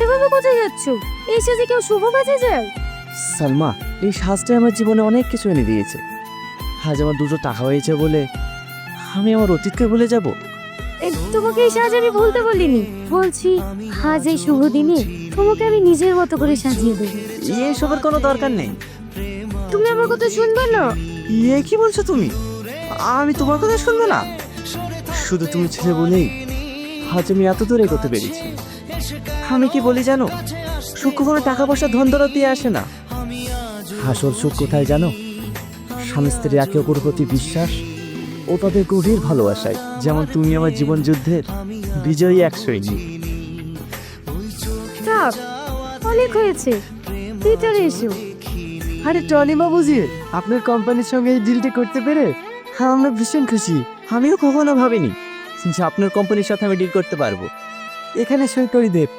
এভাবে কোথায় যাচ্ছ? এই সাজে কেউ শুভ কাজে যায়? সালমা, এই সাজটা আমার জীবনে অনেক কিছু এনে দিয়েছে। আজ আমার দুটো টাকা হয়েছে বলে আমি আমার অতীতকে ভুলে যাব? তোমাকে এই সাজ আমি ভুলতে বলিনি। বলছি আজ এই শুভ দিনে তোমাকে আমি নিজের মতো করে সাজিয়ে দেবো। এসবের কোনো দরকার নেই। তুমি আমার কথা শুনবে না? কি বলছো তুমি? আমি তোমার কথা শুনবো না? শুধু তুমি ছেলে বলেই আজ আমি এত দূরে এগোতে পেরেছি। আমি কি বলি জানো, সুখ কোনো টাকা পয়সা ধন দৌলত দিয়ে আসে না। আসল সুখ কোথায় জানো? স্বামী স্ত্রী একে অপরের প্রতি বিশ্বাস ও তাদের গভীর ভালোবাসায়। যেমন তুমি আমার জীবন যুদ্ধের বিজয়ী এক সৈনিক। থাক, অনেক হয়েছে, ভিতরে এসো। আরে টনি বাবুজি, আপনার কোম্পানির সঙ্গে এই ডিলটি করতে পেরে আমরা ভীষণ খুশি। আমিও কখনো ভাবিনি যে আপনার কোম্পানির সাথে আমি ডিল করতে পারবো। এখানে সই করে দেব।